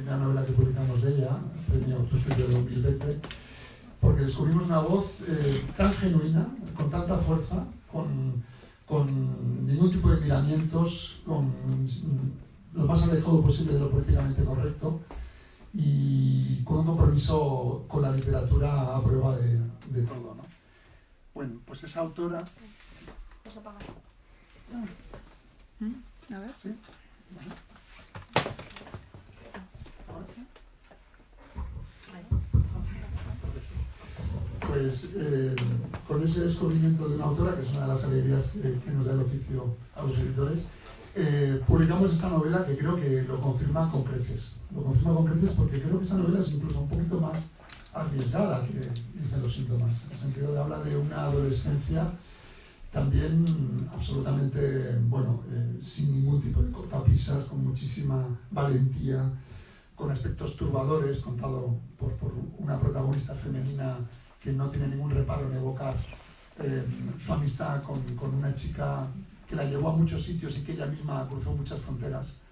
primera novela que publicamos de ella, el premio Tusquets de 2020, porque descubrimos una voz tan genuina, con tanta fuerza, con ningún tipo de miramientos, con lo más alejado posible de lo políticamente correcto y con un compromiso con la literatura a prueba de todo, ¿no? Bueno, pues esa autora... ¿Vas a apagar? A ver. ¿Sí? Bueno. Pues con ese descubrimiento de una autora, que es una de las alegrías que nos da el oficio a los editores, publicamos esta novela que creo que lo confirma con creces. Lo confirma con creces porque creo que esta novela es incluso un poquito más arriesgada que dicen los síntomas, en el sentido de habla de una adolescencia también absolutamente, bueno, sin ningún tipo de cortapisas, con muchísima valentía, con aspectos turbadores, contado por una protagonista femenina que no tiene ningún reparo en evocar su amistad con una chica que la llevó a muchos sitios y que ella misma cruzó muchas fronteras.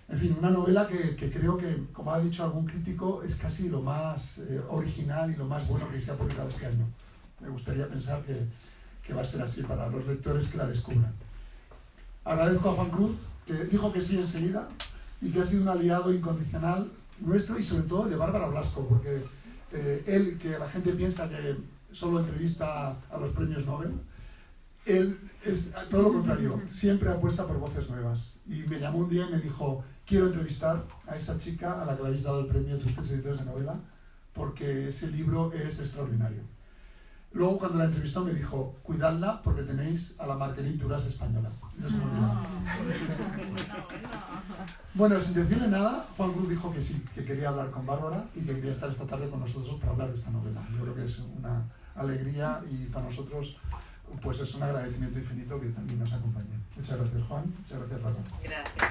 En fin, una novela que creo que, como ha dicho algún crítico, es casi lo más original y lo más bueno que se ha publicado este año. Me gustaría pensar que va a ser así para los lectores que la descubran. Agradezco a Juan Cruz, que dijo que sí enseguida y que ha sido un aliado incondicional nuestro y sobre todo de Bárbara Blasco, porque él, que la gente piensa que solo entrevista a los premios Nobel, él es todo lo contrario, siempre apuesta por voces nuevas. Y me llamó un día y me dijo, quiero entrevistar a esa chica a la que le habéis dado el premio Tusquets Editores de Novela, porque ese libro es extraordinario. Luego, cuando la entrevistó, me dijo, cuidadla porque tenéis a la Marguerite Duras española. Bueno, sin decirle nada, Juan Cruz dijo que sí, que quería hablar con Bárbara y que quería estar esta tarde con nosotros para hablar de esta novela. Yo creo que es una alegría y para nosotros pues es un agradecimiento infinito que también nos acompañe. Muchas gracias, Juan. Muchas gracias, Bárbara. Gracias.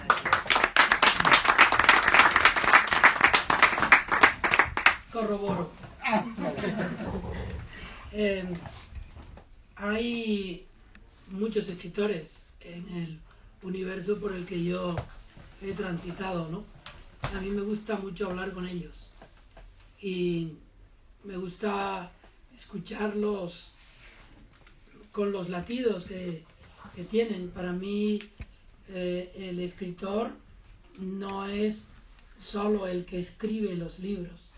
Corroboro. Hay muchos escritores en el universo por el que yo he transitado, ¿no? A mí me gusta mucho hablar con ellos y me gusta escucharlos con los latidos que tienen. Para mí el escritor no es solo el que escribe los libros,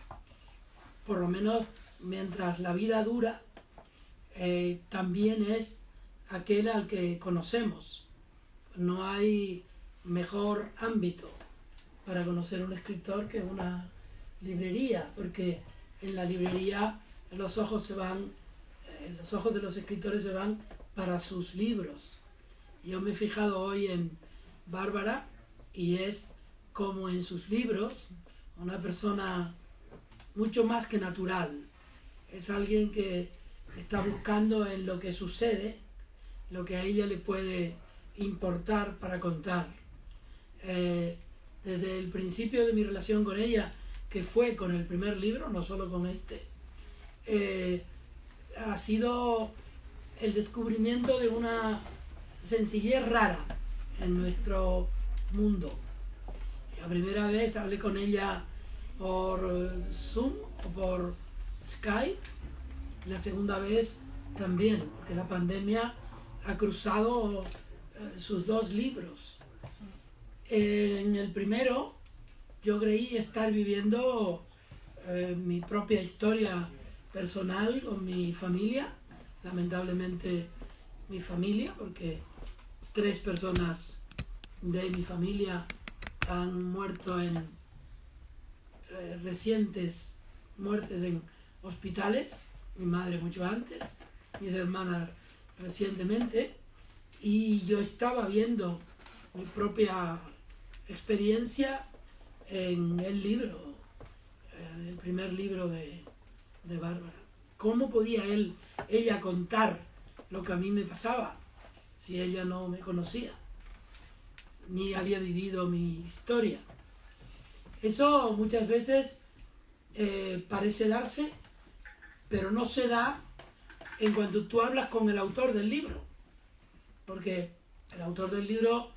por lo menos mientras la vida dura, también es aquel al que conocemos. No hay mejor ámbito para conocer un escritor que una librería, porque en la librería los ojos de los escritores se van para sus libros. Yo me he fijado hoy en Bárbara y es como en sus libros, una persona mucho más que natural. Es alguien que está buscando en lo que sucede, lo que a ella le puede importar para contar. Desde el principio de mi relación con ella, que fue con el primer libro, no solo con este, ha sido el descubrimiento de una sencillez rara en nuestro mundo. La primera vez hablé con ella por Zoom o por Skype, la segunda vez también, porque la pandemia ha cruzado sus dos libros. En el primero yo creí estar viviendo mi propia historia personal con mi familia, lamentablemente mi familia, porque 3 personas de mi familia han muerto en recientes muertes en hospitales, mi madre mucho antes, mis hermanas recientemente, y yo estaba viendo mi propia experiencia en el libro, el primer libro de Bárbara. ¿Cómo podía ella contar lo que a mí me pasaba si ella no me conocía, ni había vivido mi historia? Eso muchas veces parece darse, pero no se da en cuanto tú hablas con el autor del libro, porque el autor del libro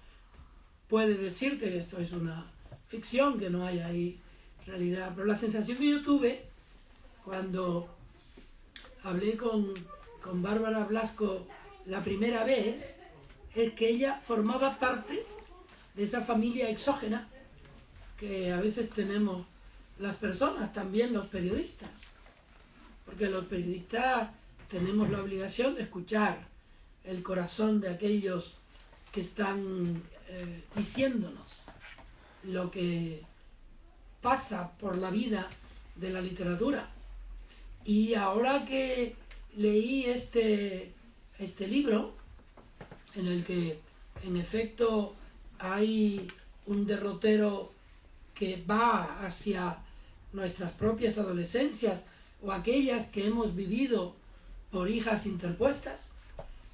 puede decirte que esto es una ficción, que no hay ahí realidad. Pero la sensación que yo tuve cuando hablé con Bárbara Blasco la primera vez es que ella formaba parte de esa familia exógena que a veces tenemos las personas, también los periodistas. Porque los periodistas tenemos la obligación de escuchar el corazón de aquellos que están diciéndonos lo que pasa por la vida de la literatura. Y ahora que leí este libro, en el que en efecto hay un derrotero que va hacia nuestras propias adolescencias o aquellas que hemos vivido por hijas interpuestas,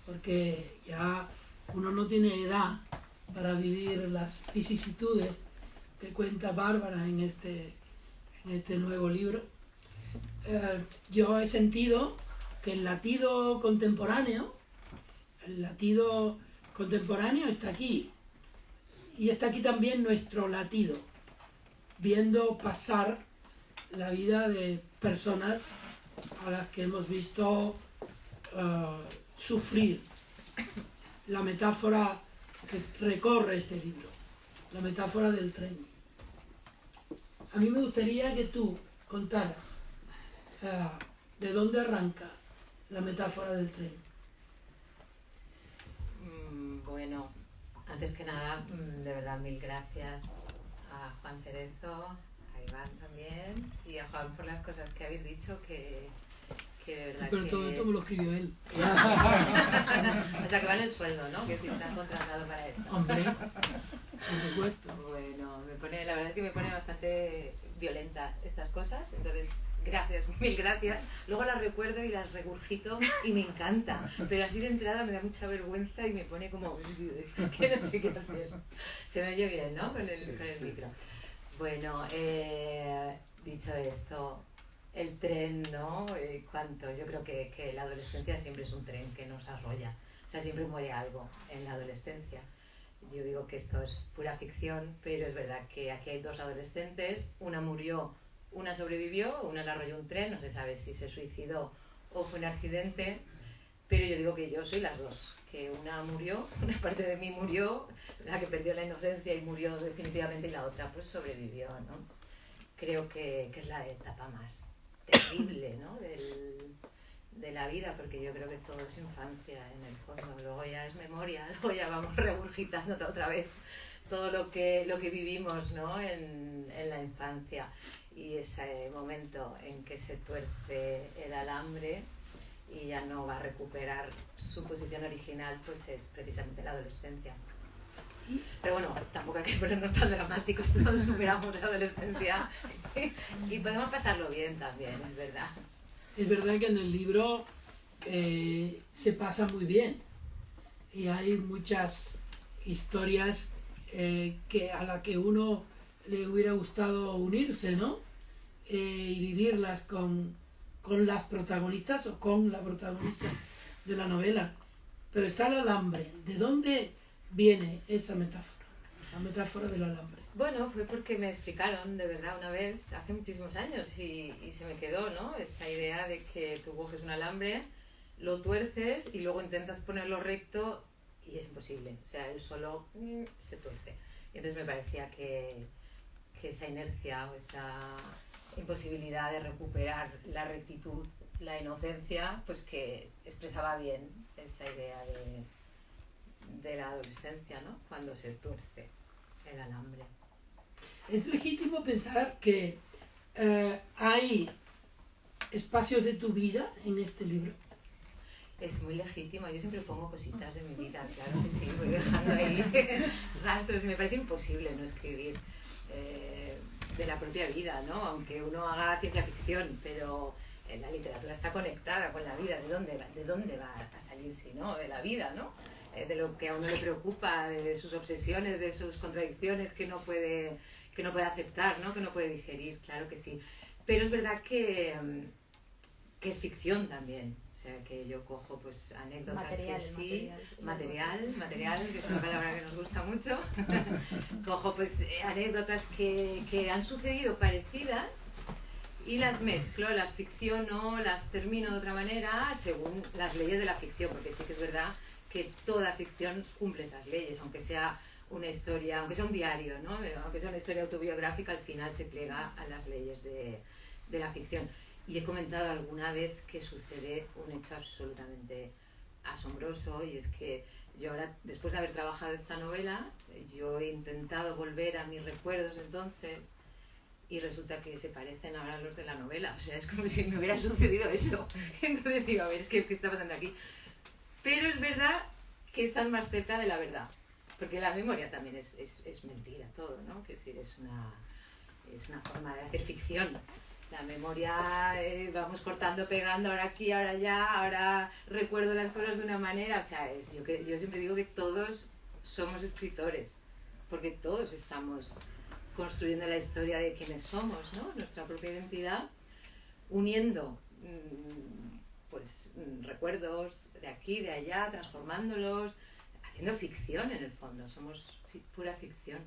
porque ya uno no tiene edad para vivir las vicisitudes que cuenta Bárbara en este nuevo libro. Yo he sentido que el latido contemporáneo está aquí, y está aquí también nuestro latido, viendo pasar la vida de personas a las que hemos visto sufrir. La metáfora que recorre este libro, la metáfora del tren. A mí me gustaría que tú contaras de dónde arranca la metáfora del tren. Bueno, antes que nada, de verdad, mil gracias a Juan Cerezo, a Iván también, y a Juan por las cosas que habéis dicho, que de verdad. Pero todo esto me lo escribió él. O sea, que van el sueldo, ¿no? Que si están contratados para esto. Hombre, por supuesto. Bueno, la verdad es que me pone bastante violenta estas cosas, entonces gracias, mil gracias. Luego las recuerdo y las regurgito y me encanta, pero así de entrada me da mucha vergüenza y me pone como que no sé qué hacer. Se me oye bien, ¿no? Con el micro. Bueno, dicho esto, el tren, ¿no? Yo creo que la adolescencia siempre es un tren que nos arrolla, o sea, siempre muere algo en la adolescencia. Yo digo que esto es pura ficción, pero es verdad que aquí hay dos adolescentes, una murió, una sobrevivió, una la arrolló un tren, no se sabe si se suicidó o fue un accidente, pero yo digo que yo soy las dos, que una murió, una parte de mí murió, la que perdió la inocencia y murió definitivamente, y la otra pues sobrevivió, ¿no? Creo que es la etapa más terrible, ¿no? de la vida, porque yo creo que todo es infancia en el fondo, luego ya es memoria, luego ya vamos regurgitando otra vez todo lo que vivimos, ¿no? en la infancia, y ese momento en que se tuerce el alambre y ya no va a recuperar su posición original, pues es precisamente la adolescencia. Pero bueno, tampoco hay que ponernos tan dramáticos, todos superamos la adolescencia y podemos pasarlo bien también, es verdad. Es verdad que en el libro se pasa muy bien y hay muchas historias a las que uno le hubiera gustado unirse, ¿no? Y vivirlas con las protagonistas o con la protagonista de la novela. Pero está el alambre. ¿De dónde viene esa metáfora? La metáfora del alambre. Bueno, fue porque me explicaron de verdad una vez, hace muchísimos años, y se me quedó, ¿no? Esa idea de que tú coges un alambre, lo tuerces y luego intentas ponerlo recto y es imposible. O sea, él solo se tuerce. Y entonces me parecía que esa inercia o esa imposibilidad de recuperar la rectitud, la inocencia, pues que expresaba bien esa idea de la adolescencia, ¿no? Cuando se tuerce el alambre. Es legítimo pensar que hay espacios de tu vida en este libro. Es muy legítimo, yo siempre pongo cositas de mi vida, claro que sí, voy dejando ahí rastros. Me parece imposible no escribir de la propia vida, ¿no? Aunque uno haga ciencia ficción, pero la literatura está conectada con la vida. ¿De dónde va a salir si no? De la vida, ¿no? De lo que a uno le preocupa, de sus obsesiones, de sus contradicciones que no puede aceptar, ¿no? Que no puede digerir, claro que sí. Pero es verdad que es ficción también. O O sea, que yo cojo pues anécdotas que sí, material, que es una palabra que nos gusta mucho. Cojo pues anécdotas que han sucedido parecidas y las mezclo, las ficciono, las termino de otra manera según las leyes de la ficción, porque sí que es verdad que toda ficción cumple esas leyes, aunque sea una historia, aunque sea un diario, ¿no? Aunque sea una historia autobiográfica, al final se pliega a las leyes de la ficción. Y he comentado alguna vez que sucede un hecho absolutamente asombroso, y es que yo ahora, después de haber trabajado esta novela, yo he intentado volver a mis recuerdos de entonces y resulta que se parecen ahora a los de la novela. O sea, es como si me hubiera sucedido eso. Entonces digo, a ver, ¿qué está pasando aquí? Pero es verdad que están más cerca de la verdad, porque la memoria también es mentira todo, ¿no? Es decir, es una forma de hacer ficción. La memoria, vamos cortando, pegando, ahora aquí, ahora allá, ahora recuerdo las cosas de una manera. O sea, yo siempre digo que todos somos escritores, porque todos estamos construyendo la historia de quienes somos, ¿no? Nuestra propia identidad, uniendo recuerdos de aquí, de allá, transformándolos, haciendo ficción en el fondo. Somos pura ficción.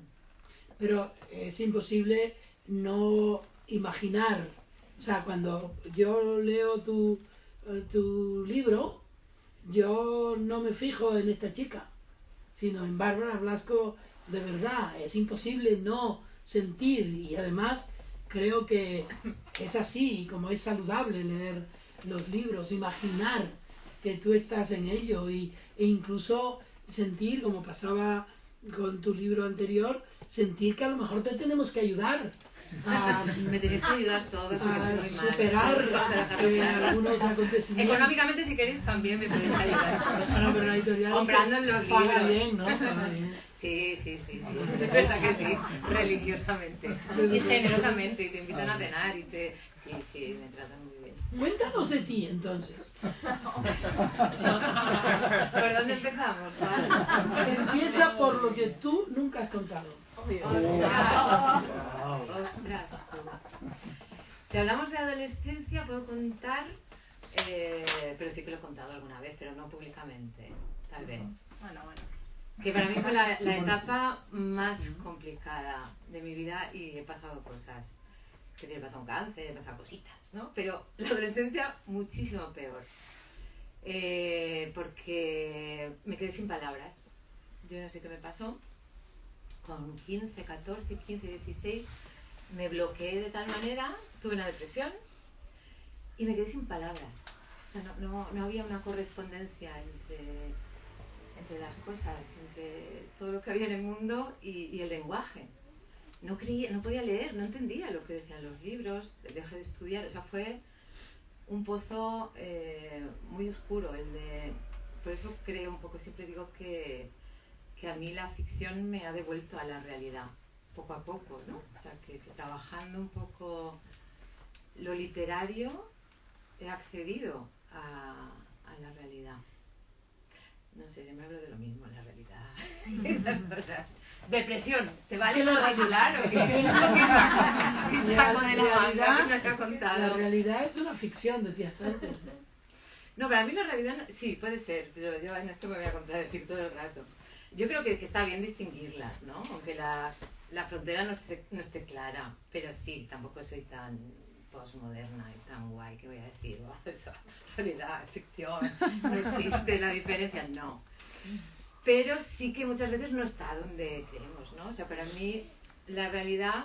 Pero es imposible no imaginar, o sea, cuando yo leo tu libro, yo no me fijo en esta chica, sino en Bárbara Blasco de verdad. Es imposible no sentir, y además creo que es así, como es saludable leer los libros, imaginar que tú estás en ello e incluso sentir, como pasaba con tu libro anterior, sentir que a lo mejor te tenemos que ayudar me tenéis que ayudar todos porque a estoy muy superar mal. algunos acontecimientos. Económicamente, si queréis, también me podéis ayudar. Bueno, pero la editorial comprando en los libros. Paga bien, ¿no? Paga bien. Sí. Es verdad que sí, religiosamente y generosamente, y te invitan a cenar y sí, me tratan muy bien. Cuéntanos de ti, entonces. ¿Por dónde empezamos? Empieza por lo que tú nunca has contado. Ostras, tú. Si hablamos de adolescencia, puedo contar, pero sí que lo he contado alguna vez, pero no públicamente, tal vez. Bueno. Que para mí fue la etapa más complicada de mi vida y he pasado cosas. Que he pasado un cáncer, he pasado cositas, ¿no? Pero la adolescencia muchísimo peor. Porque me quedé sin palabras. Yo no sé qué me pasó. Con 15, 14, 15, 16 me bloqueé de tal manera, tuve una depresión y me quedé sin palabras. O sea, no había una correspondencia entre las cosas, entre todo lo que había en el mundo y el lenguaje. No podía leer, no entendía lo que decían los libros, dejé de estudiar. O sea, fue un pozo muy oscuro. Por eso creo un poco, siempre digo que a mí la ficción me ha devuelto a la realidad, poco a poco, ¿no? O sea, que trabajando un poco lo literario he accedido a la realidad. No sé, siempre hablo de lo mismo, la realidad. Estas cosas. Depresión, ¿te vale lo regular o qué? ¿Qué saco de la manga que me ha contado? La realidad es una ficción, decías antes. No, para mí la realidad sí, puede ser, pero yo en esto me voy a contradecir todo el rato. Yo creo que está bien distinguirlas, ¿no? Aunque la frontera no esté clara, pero sí, tampoco soy tan postmoderna y tan guay que voy a decir, oh, eso, realidad, ficción, no existe la diferencia, no. Pero sí que muchas veces no está donde creemos, ¿no? O sea, para mí la realidad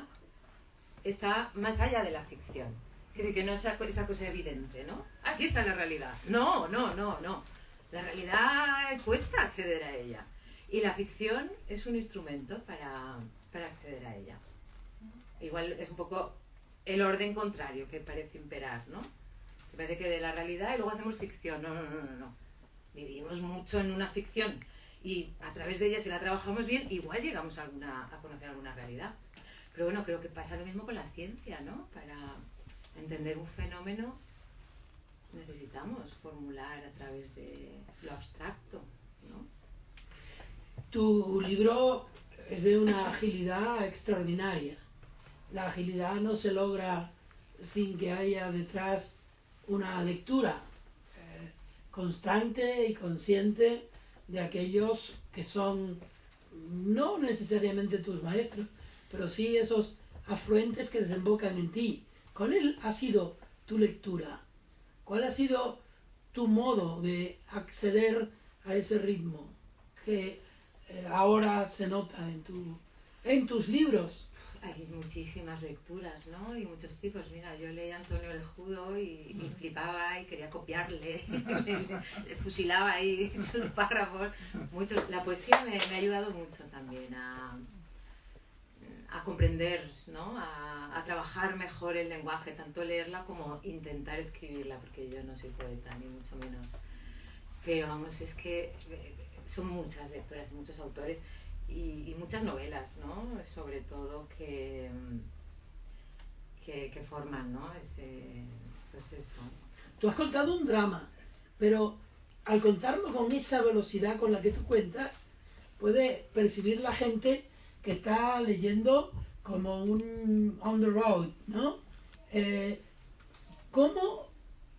está más allá de la ficción. Es decir, que no es esa cosa evidente, ¿no? Aquí está la realidad. No. La realidad cuesta acceder a ella. Y la ficción es un instrumento para acceder a ella. Igual es un poco el orden contrario que parece imperar, ¿no? Que parece que de la realidad y luego hacemos ficción. No. Vivimos mucho en una ficción y a través de ella, si la trabajamos bien, igual llegamos a conocer alguna realidad. Pero bueno, creo que pasa lo mismo con la ciencia, ¿no? Para entender un fenómeno necesitamos formular a través de lo abstracto, ¿no? Tu libro es de una agilidad extraordinaria. La agilidad no se logra sin que haya detrás una lectura. constante y consciente de aquellos que son no necesariamente tus maestros, pero sí esos afluentes que desembocan en ti. ¿Cuál ha sido tu lectura? ¿Cuál ha sido tu modo de acceder a ese ritmo que ahora se nota en tus libros? Hay muchísimas lecturas, ¿no? Y muchos tipos. Mira, yo leía a Antonio Lejudo y flipaba y quería copiarle, le fusilaba ahí sus párrafos. La poesía me ha ayudado mucho también a comprender, ¿no? A trabajar mejor el lenguaje, tanto leerla como intentar escribirla, porque yo no soy poeta, ni mucho menos. Pero vamos, es que son muchas lecturas, muchos autores. Y muchas novelas, ¿no? Sobre todo que forman, ¿no? Pues eso. Tú has contado un drama, pero al contarlo con esa velocidad con la que tú cuentas, puede percibir la gente que está leyendo como un on the road, ¿no? ¿Cómo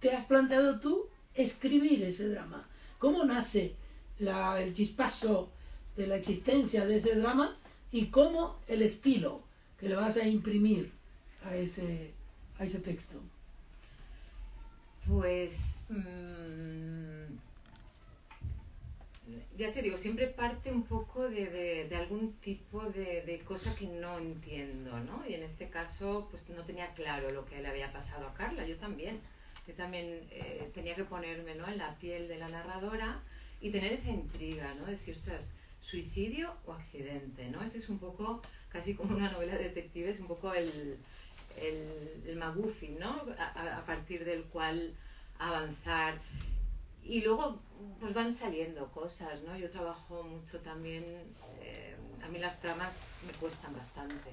te has planteado tú escribir ese drama? ¿Cómo nace el chispazo de la existencia de ese drama y cómo el estilo que le vas a imprimir a ese texto? Pues ya te digo, siempre parte un poco de algún tipo de cosa que no entiendo, ¿no? Y en este caso pues no tenía claro lo que le había pasado a Carla. Yo también tenía que ponerme, ¿no?, en la piel de la narradora y tener esa intriga, ¿no? Decir, ostras, ¿suicidio o accidente? ¿No? Ese es un poco, casi como una novela de detectives, un poco el MacGuffin, ¿no? A partir del cual avanzar. Y luego pues van saliendo cosas, ¿no? Yo trabajo mucho también, a mí las tramas me cuestan bastante.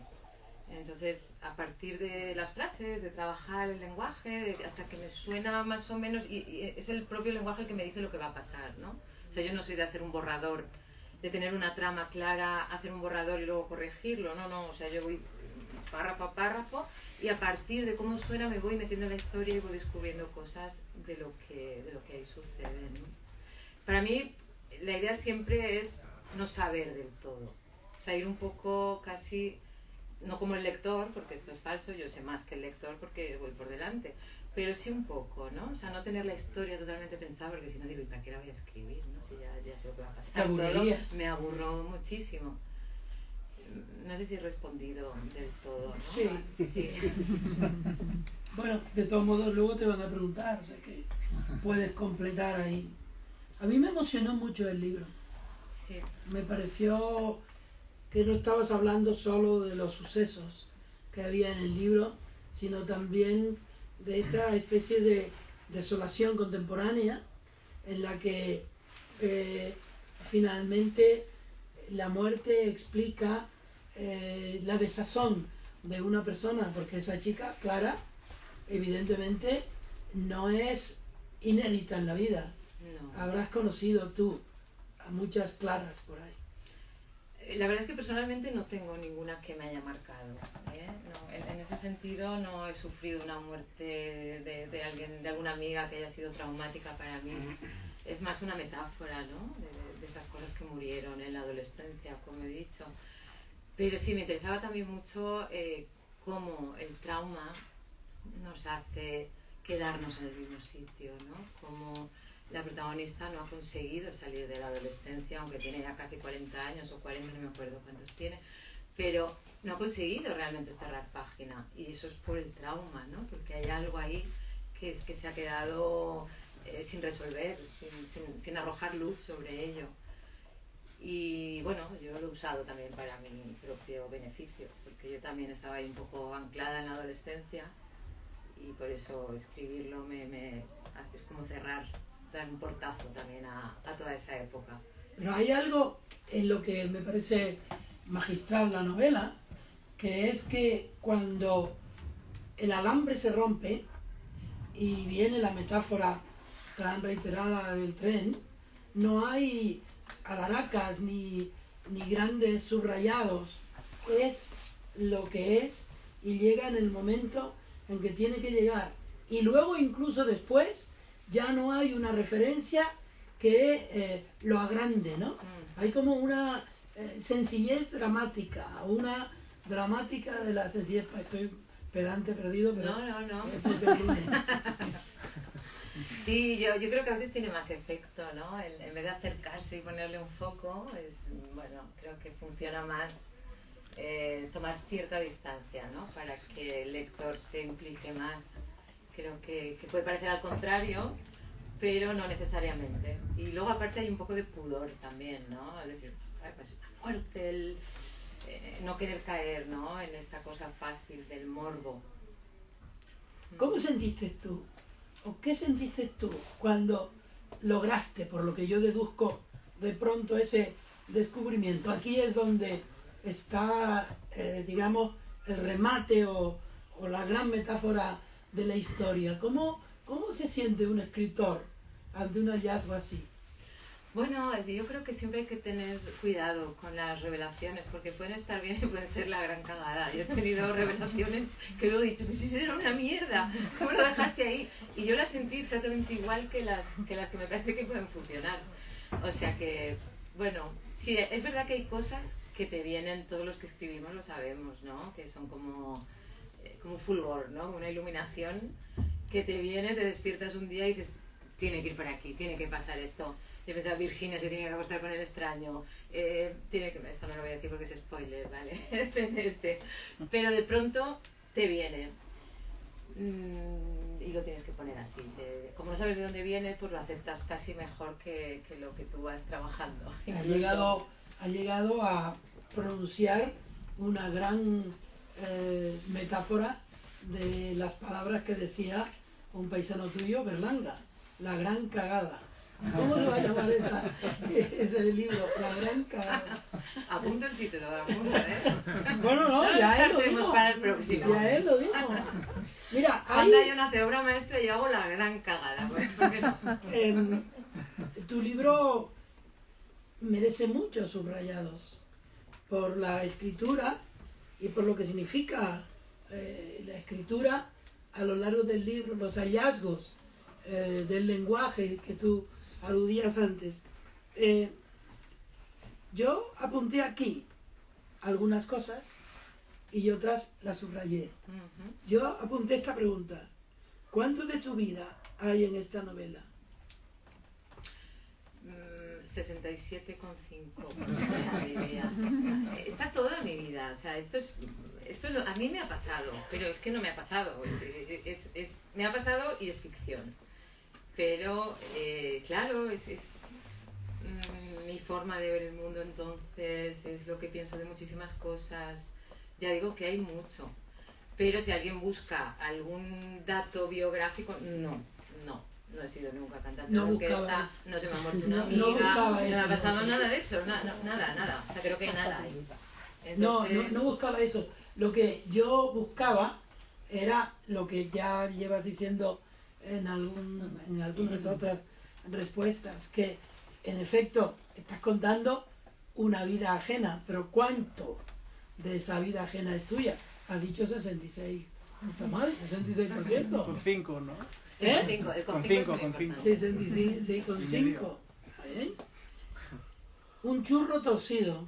Entonces, a partir de las frases, de trabajar el lenguaje, hasta que me suena más o menos, y es el propio lenguaje el que me dice lo que va a pasar, ¿no? O sea, yo no soy de hacer un borrador, de tener una trama clara, hacer un borrador y luego corregirlo, no, o sea, yo voy párrafo a párrafo y a partir de cómo suena me voy metiendo en la historia y voy descubriendo cosas de lo que ahí sucede, ¿no? Para mí la idea siempre es no saber del todo, o sea, ir un poco casi, no como el lector, porque esto es falso, yo sé más que el lector porque voy por delante, pero sí un poco, ¿no? O sea, no tener la historia totalmente pensada, porque si no digo, ¿y para qué la voy a escribir? ¿No? Si ya sé lo que va a pasar. ¿Te aburrirías? Me aburro muchísimo. No sé si he respondido del todo, ¿no? Sí. Bueno, de todos modos luego te van a preguntar, o sea que puedes completar ahí. A mí me emocionó mucho el libro. Sí. Me pareció que no estabas hablando solo de los sucesos que había en el libro, sino también de esta especie de desolación contemporánea en la que finalmente la muerte explica la desazón de una persona, porque esa chica, Clara, evidentemente no es inédita en la vida. No. Habrás conocido tú a muchas Claras por ahí. La verdad es que personalmente no tengo ninguna que me haya marcado, ¿eh? No, en ese sentido no he sufrido una muerte de alguien, de alguna amiga que haya sido traumática para mí. Es más una metáfora, ¿no? De esas cosas que murieron en la adolescencia, como he dicho. Pero sí, me interesaba también mucho cómo el trauma nos hace quedarnos en el mismo sitio, ¿no? Cómo la protagonista no ha conseguido salir de la adolescencia, aunque tiene ya casi 40 años o 40, no me acuerdo cuántos tiene, pero no ha conseguido realmente cerrar página, y eso es por el trauma, ¿no? Porque hay algo ahí que se ha quedado sin resolver, sin arrojar luz sobre ello. Y bueno, yo lo he usado también para mi propio beneficio, porque yo también estaba ahí un poco anclada en la adolescencia y por eso escribirlo es como dar un portazo también a toda esa época. Pero hay algo en lo que me parece magistral la novela, que es que cuando el alambre se rompe y viene la metáfora tan reiterada del tren, no hay alaracas ni grandes subrayados, es lo que es y llega en el momento en que tiene que llegar. Y luego incluso después ya no hay una referencia que lo agrande, ¿no? Hay como una sencillez dramática, una dramática de la sencillez. Estoy pedante, perdido, pero... No. Sí, yo creo que a veces tiene más efecto, ¿no? En vez de acercarse y ponerle un foco, creo que funciona más tomar cierta distancia, ¿no? Para que el lector se implique más. Creo que puede parecer al contrario, pero no necesariamente. Y luego aparte hay un poco de pudor también, ¿no? Es decir, pues la muerte, el no querer caer, ¿no? En esta cosa fácil del morbo. ¿Cómo sentiste tú? ¿O qué sentiste tú cuando lograste, por lo que yo deduzco, de pronto ese descubrimiento? Aquí es donde está, digamos, el remate o la gran metáfora de la historia. ¿Cómo se siente un escritor ante un hallazgo así? Bueno, yo creo que siempre hay que tener cuidado con las revelaciones, porque pueden estar bien y pueden ser la gran cagada. Yo he tenido revelaciones que luego he dicho, pues eso era una mierda, ¿cómo lo dejaste ahí? Y yo las sentí exactamente igual que las que me parece que pueden funcionar. O sea que, bueno, sí, es verdad que hay cosas que te vienen, todos los que escribimos lo sabemos, ¿no? Que son como un fulgor, ¿no? Una iluminación que te viene, te despiertas un día y dices, tiene que ir por aquí, tiene que pasar esto. Yo pensaba, Virginia se tiene que acostar con el extraño, esto no lo voy a decir porque es spoiler, ¿vale? Pero de pronto te viene y lo tienes que poner así. Como no sabes de dónde viene, pues lo aceptas casi mejor que lo que tú vas trabajando. Ha llegado a pronunciar una gran metáfora de las palabras que decía un paisano tuyo, Berlanga, la gran cagada. ¿Cómo se va a llamar ese libro? La gran cagada. Apunta el título, apunta, Bueno, no, ya él lo dijo. Para el próximo. Ya él lo dijo. Mira, cuando yo no hace obra maestra, yo hago la gran cagada. Pues, ¿por qué no? Tu libro merece muchos subrayados por la escritura y por lo que significa la escritura a lo largo del libro, los hallazgos del lenguaje que tú aludías antes. Yo apunté aquí algunas cosas y otras las subrayé. Yo apunté esta pregunta: ¿cuánto de tu vida hay en esta novela? 67,5. Está toda mi vida. O sea, esto a mí me ha pasado, pero es que no me ha pasado. Me ha pasado y es ficción. Pero, claro, es mi forma de ver el mundo, entonces es lo que pienso de muchísimas cosas. Ya digo que hay mucho. Pero si alguien busca algún dato biográfico, no he sido nunca cantante de orquesta, no se me ha muerto una amiga, no me ha pasado nada de eso, nada. O sea, creo que nada hay. Entonces... No buscaba eso. Lo que yo buscaba era lo que ya llevas diciendo en algunas otras respuestas, que en efecto estás contando una vida ajena, pero ¿cuánto de esa vida ajena es tuya? Has dicho 66. No está mal, 66%. Con 5, ¿no? Con 5. 65, sí, con 5. ¿Está bien? Un churro torcido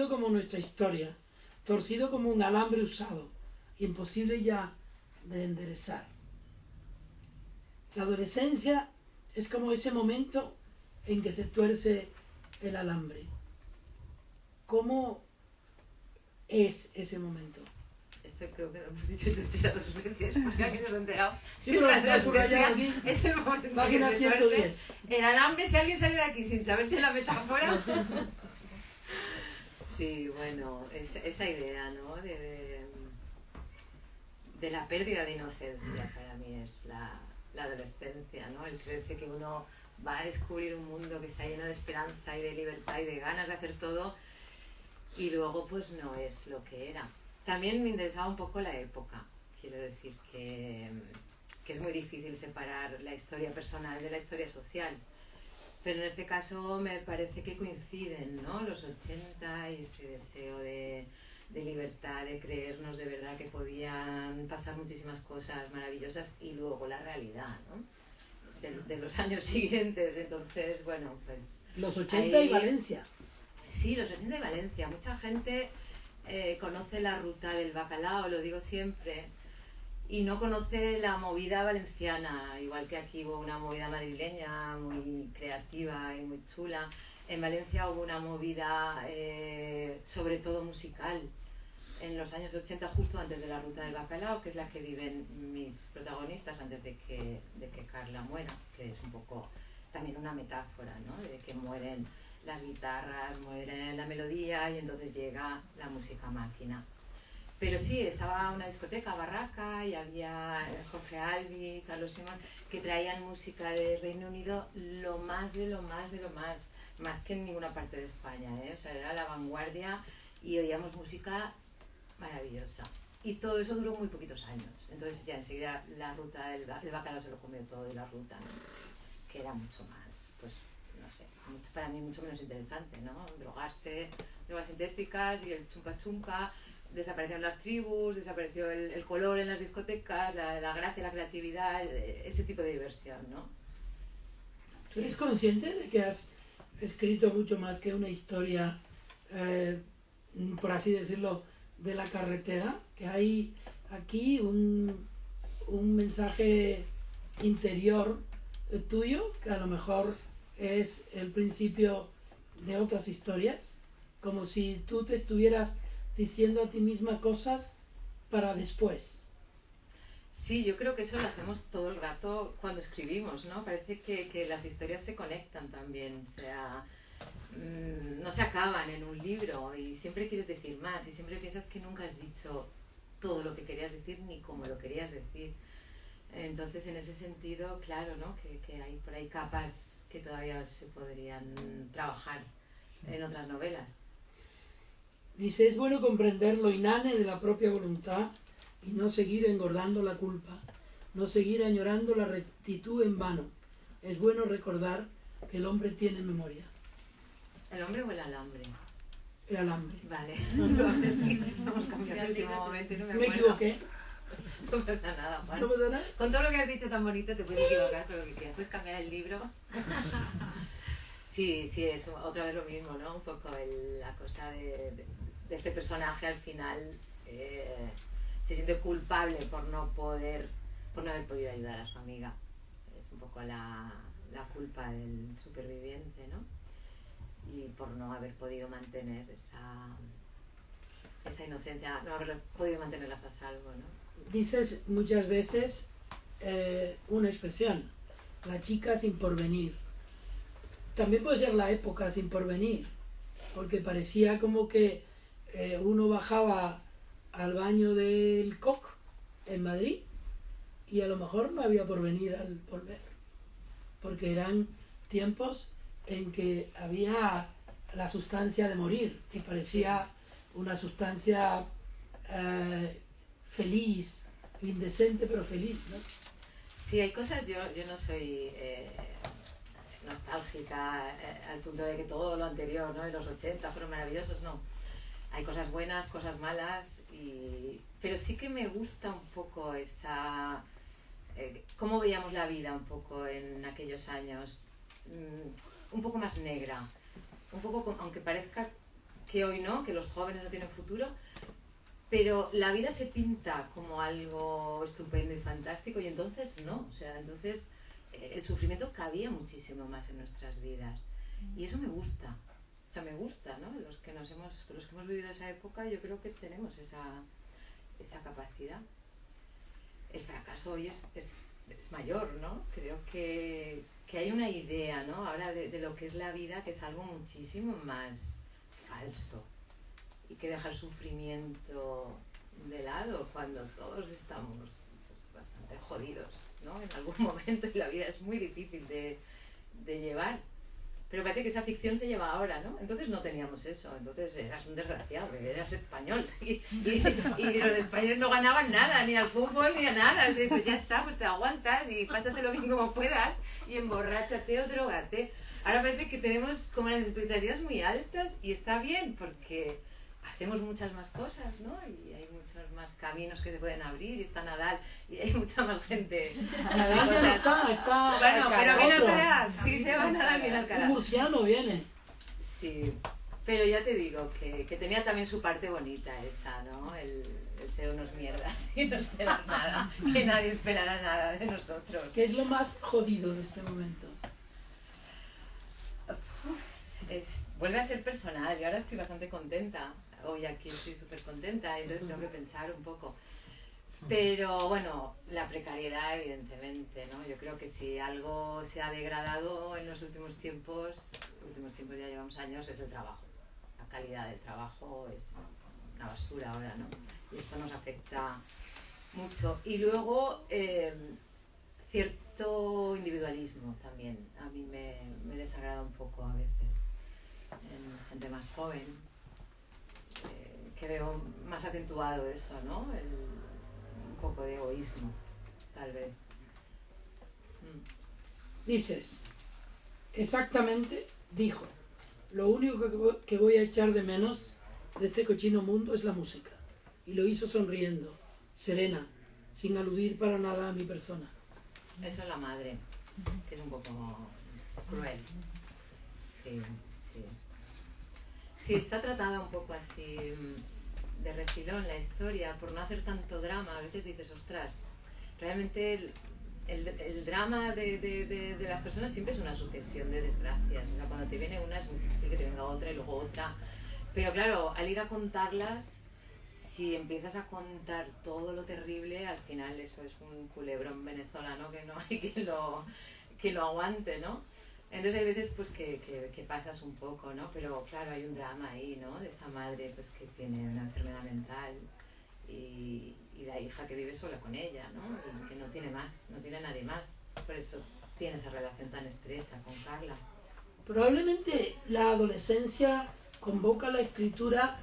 como nuestra historia, torcido como un alambre usado, imposible ya de enderezar. La adolescencia es como ese momento en que se tuerce el alambre. ¿Cómo es ese momento? Esto creo que lo hemos dicho ya 2 veces, porque aquí nos ha enterado. Sí, pero está subrayado aquí. Es el momento Página que se 110. tuerce el alambre. Si alguien sale de aquí sin saberse la metáfora. Sí, bueno, esa idea, ¿no? De la pérdida de inocencia para mí es la adolescencia, ¿no? El creerse que uno va a descubrir un mundo que está lleno de esperanza y de libertad y de ganas de hacer todo, y luego pues no es lo que era. También me interesaba un poco la época. Quiero decir que es muy difícil separar la historia personal de la historia social. Pero en este caso me parece que coinciden, ¿no? Los 80 y ese deseo de libertad, de creernos de verdad que podían pasar muchísimas cosas maravillosas, y luego la realidad, ¿no? de los años siguientes. Entonces, bueno, pues... Los 80 y Valencia. Sí, los 80 y Valencia. Mucha gente conoce la ruta del bacalao, lo digo siempre, y no conoce la movida valenciana, igual que aquí hubo una movida madrileña muy creativa y muy chula. En Valencia hubo una movida sobre todo musical en los años 80, justo antes de la ruta del bacalao, que es la que viven mis protagonistas antes de que Carla muera, que es un poco también una metáfora, ¿no? De que mueren las guitarras, muere la melodía y entonces llega la música máquina. Pero sí, estaba una discoteca, Barraca, y había Jorge Albi, Carlos Simón, que traían música del Reino Unido lo más de lo más de lo más que en ninguna parte de España, ¿eh? O sea, era la vanguardia y oíamos música maravillosa. Y todo eso duró muy poquitos años. Entonces ya enseguida la ruta, el bacalao se lo comió todo de la ruta, ¿no? Que era mucho más, pues, no sé, para mí mucho menos interesante, ¿no? Drogarse, drogas sintéticas y el chumpa chumpa, desaparecieron las tribus, desapareció el color en las discotecas, la gracia, la creatividad, ese tipo de diversión, ¿no? ¿Tú eres consciente de que has escrito mucho más que una historia, por así decirlo, de la carretera? Que hay aquí un mensaje interior tuyo que a lo mejor es el principio de otras historias, como si tú te estuvieras diciendo a ti misma cosas para después. Sí, yo creo que eso lo hacemos todo el rato cuando escribimos, ¿no? Parece que las historias se conectan también, o sea, no se acaban en un libro y siempre quieres decir más y siempre piensas que nunca has dicho todo lo que querías decir ni cómo lo querías decir. Entonces, en ese sentido, claro, ¿no? Que hay por ahí capas que todavía se podrían trabajar en otras novelas. Dice, es bueno comprender lo inane de la propia voluntad y no seguir engordando la culpa, no seguir añorando la rectitud en vano. Es bueno recordar que el hombre tiene memoria. ¿El hombre o el alambre? El alambre. Vale, vamos cambiando el último momento y no me equivoqué. No pasa nada, Juan. ¿No pasa nada? Con todo lo que has dicho tan bonito te puedes equivocar, pero lo que quieras. Puedes cambiar el libro. Sí, es otra vez lo mismo, ¿no? Un poco la cosa de este personaje al final se siente culpable por no haber podido ayudar a su amiga. Es un poco la culpa del superviviente, ¿no? Y por no haber podido mantener esa inocencia, no haber podido mantenerlas a salvo, ¿no? Dices muchas veces una expresión, la chica sin porvenir. También puede ser la época sin porvenir, porque parecía como que uno bajaba al baño del Coq en Madrid y a lo mejor no había porvenir al volver, porque eran tiempos en que había la sustancia de morir y parecía una sustancia feliz, indecente pero feliz, ¿no? Sí, hay cosas, yo no soy nostálgica al punto de que todo lo anterior, ¿no? De los 80 fueron maravillosos, no. Hay cosas buenas, cosas malas, pero sí que me gusta un poco esa... cómo veíamos la vida un poco en aquellos años, un poco más negra, un poco, aunque parezca que hoy no, que los jóvenes no tienen futuro, pero la vida se pinta como algo estupendo y fantástico y entonces no, o sea, entonces el sufrimiento cabía muchísimo más en nuestras vidas y eso me gusta, o sea, me gusta, ¿no? Los que hemos vivido esa época yo creo que tenemos esa capacidad. El fracaso hoy es mayor, ¿no? Creo que hay una idea, ¿no? Ahora de lo que es la vida que es algo muchísimo más falso y que deja el sufrimiento de lado cuando todos estamos pues, bastante jodidos, ¿no? En algún momento y la vida es muy difícil de llevar. Pero parece que esa ficción se lleva ahora, ¿no? Entonces no teníamos eso, entonces eras un desgraciado, eras español y los españoles no ganaban nada, ni al fútbol ni a nada, así, pues ya está, pues te aguantas y pásatelo bien como puedas y emborráchate o drogate. Ahora parece que tenemos como las expectativas muy altas y está bien porque hacemos muchas más cosas, ¿no? Y hay muchos más caminos que se pueden abrir, y está Nadal, y hay mucha más gente. Nadal ya no está. Bueno, pero viene otro. Alcaraz, sí se va Nadal, viene Un Alcaraz. murciano viene. Sí, pero ya te digo que tenía también su parte bonita esa, ¿no? El ser unos mierdas y no esperar nada, que nadie esperara nada de nosotros. ¿Qué es lo más jodido de este momento? Vuelve a ser personal. Yo ahora estoy bastante contenta. Hoy aquí estoy súper contenta, entonces tengo que pensar un poco. Pero bueno, la precariedad evidentemente, ¿no? Yo creo que si algo se ha degradado en los últimos tiempos ya llevamos años, es el trabajo. La calidad del trabajo es una basura ahora, ¿no? Y esto nos afecta mucho. Y luego cierto individualismo también. A mí me desagrada un poco a veces. En gente más joven, que veo más acentuado eso, ¿no? Un poco de egoísmo, tal vez. Dices, exactamente, dijo, lo único que voy a echar de menos de este cochino mundo es la música. Y lo hizo sonriendo, serena, sin aludir para nada a mi persona. Eso es la madre, que es un poco cruel. Sí, sí. Sí, está tratada un poco así de refilón la historia, por no hacer tanto drama. A veces dices, ostras, realmente el drama de las personas siempre es una sucesión de desgracias. O sea, cuando te viene una es muy difícil que te venga otra y luego otra. Pero claro, al ir a contarlas, si empiezas a contar todo lo terrible, al final eso es un culebrón venezolano que no hay que lo aguante, ¿no? Entonces hay veces pues que pasas un poco, ¿no? Pero claro, hay un drama ahí, ¿no? De esa madre pues que tiene una enfermedad mental y la hija que vive sola con ella, ¿no? Y que no tiene más, no tiene nadie más. Por eso tiene esa relación tan estrecha con Carla. Probablemente la adolescencia convoca la escritura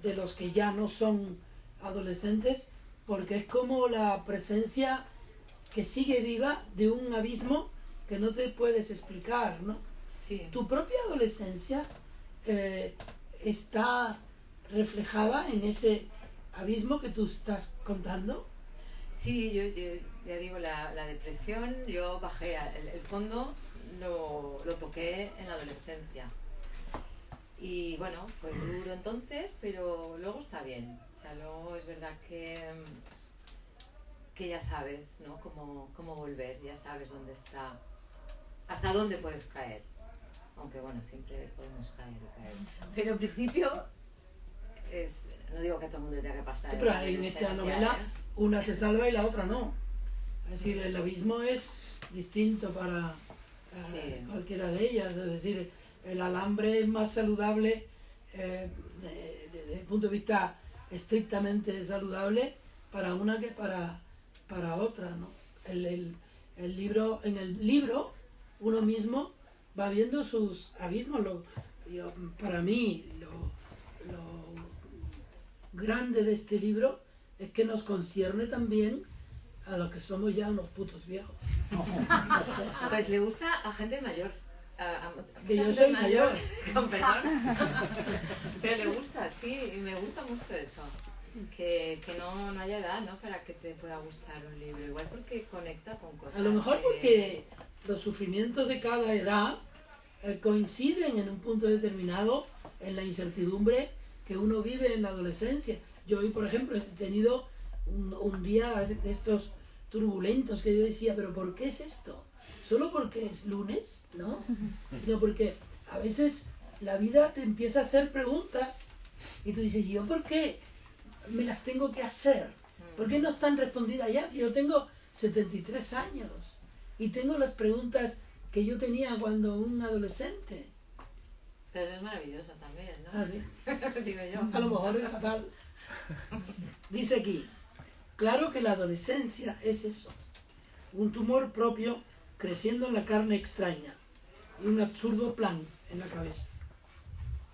de los que ya no son adolescentes, porque es como la presencia que sigue viva de un abismo que no te puedes explicar, ¿no? Sí. Tu propia adolescencia está reflejada en ese abismo que tú estás contando. Sí, yo ya digo, la depresión, yo bajé, el fondo lo toqué en la adolescencia. Y bueno, fue duro entonces, pero luego está bien. O sea, luego es verdad que ya sabes, ¿no? Cómo volver, ya sabes dónde está, hasta dónde puedes caer. Aunque bueno, siempre podemos caer. Pero en principio, no digo que a todo el mundo tenga que pasar. Sí, pero en esta novela una se salva y la otra no. Es decir, el abismo es distinto para cualquiera de ellas. Es decir, el alambre es más saludable desde el punto de vista estrictamente saludable para una que para otra, ¿no? El libro, en el libro uno mismo va viendo sus abismos. Para mí lo grande de este libro es que nos concierne también a los que somos ya unos putos viejos. Pues le gusta a gente mayor. Que yo soy mayor. Con perdón. Pero le gusta, sí, y me gusta mucho eso. Que no haya edad, ¿no? Para que te pueda gustar un libro. Igual porque conecta con cosas. A lo mejor porque los sufrimientos de cada edad coinciden en un punto determinado en la incertidumbre que uno vive en la adolescencia. Yo hoy, por ejemplo, he tenido un día de estos turbulentos que yo decía, ¿pero por qué es esto? ¿Solo porque es lunes? ¿No? Sino porque a veces la vida te empieza a hacer preguntas y tú dices, ¿yo por qué me las tengo que hacer? ¿Por qué no están respondidas ya? Si yo tengo 73 años y tengo las preguntas que yo tenía cuando un adolescente. Pero es maravilloso también, ¿no? Ah, sí. Digo yo. A lo mejor es fatal. Dice aquí, claro que la adolescencia es eso, un tumor propio creciendo en la carne extraña y un absurdo plan en la cabeza.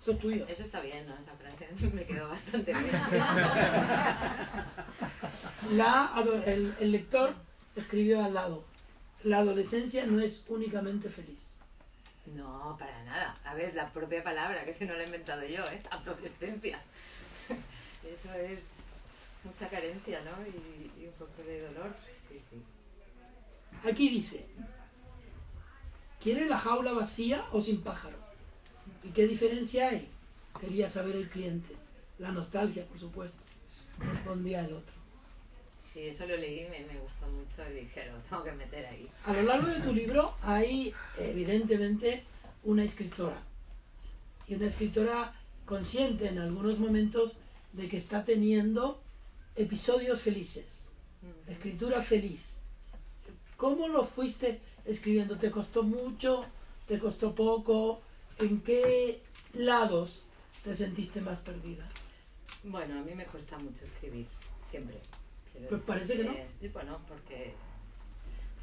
Eso es tuyo. Eso está bien, ¿no? Esa frase me quedó bastante bien. El lector escribió al lado, la adolescencia no es únicamente feliz. No, para nada. A ver, la propia palabra, que si no la he inventado yo, adolescencia. Eso es mucha carencia, ¿no? Y un poco de dolor. Sí, sí. Aquí dice, ¿quiere la jaula vacía o sin pájaro? ¿Y qué diferencia hay? Quería saber el cliente. La nostalgia, por supuesto, respondía el otro. Sí, eso lo leí y me gustó mucho y dije, lo tengo que meter ahí. A lo largo de tu libro hay evidentemente una escritora. Y una escritora consciente en algunos momentos de que está teniendo episodios felices. Escritura feliz. ¿Cómo lo fuiste escribiendo? ¿Te costó mucho? ¿Te costó poco? ¿En qué lados te sentiste más perdida? Bueno, a mí me cuesta mucho escribir, siempre. Quiero Pues decir parece que no. Y bueno, porque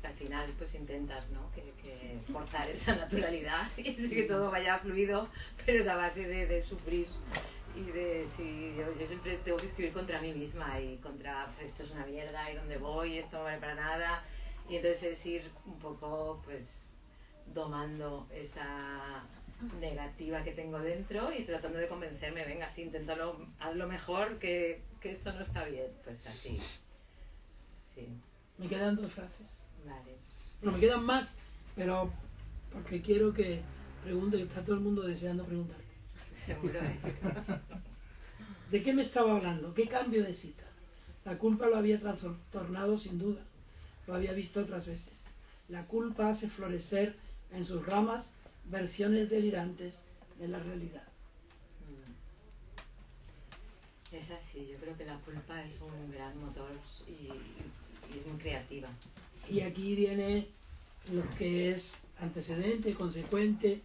al final pues intentas, ¿no? Que forzar esa naturalidad y que todo vaya fluido, pero es a base de sufrir y de si yo siempre tengo que escribir contra mí misma y contra pues, esto es una mierda y dónde voy, esto no vale para nada, y entonces es ir un poco pues domando esa negativa que tengo dentro y tratando de convencerme, venga, sí, inténtalo, hazlo mejor, que esto no está bien, pues así, sí. Me quedan 2 frases. Vale. No, me quedan más, pero porque quiero que pregunte, está todo el mundo deseando preguntarte. Seguro, ¿eh? ¿De qué me estaba hablando? ¿Qué cambio de cita? La culpa lo había trastornado sin duda. Lo había visto otras veces. La culpa hace florecer en sus ramas versiones delirantes de la realidad. Es así, yo creo que la culpa es un gran motor y es muy creativa. Y aquí viene lo que es antecedente, consecuente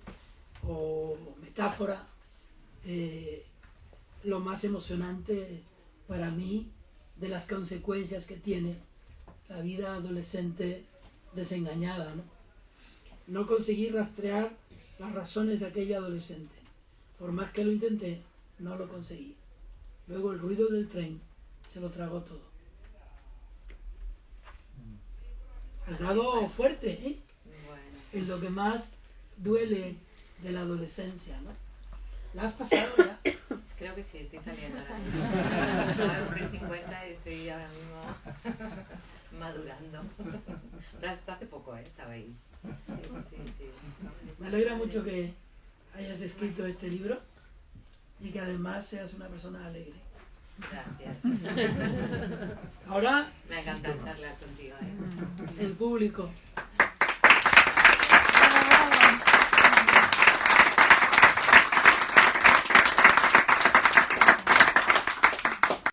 o metáfora, lo más emocionante para mí de las consecuencias que tiene la vida adolescente desengañada, ¿no? No conseguí rastrear las razones de aquella adolescente. Por más que lo intenté, no lo conseguí. Luego el ruido del tren se lo tragó todo. Has dado fuerte, ¿eh? Bueno. En lo que más duele de la adolescencia, ¿no? ¿La has pasado ya? Creo que sí, estoy saliendo ahora mismo. Acabo de cumplir 50 y estoy ahora mismo madurando. Pero hasta hace poco, estaba ahí. Sí. Me alegra mucho que hayas escrito este libro y que además seas una persona alegre. Gracias. Ahora, Me encanta charlar contigo. el público.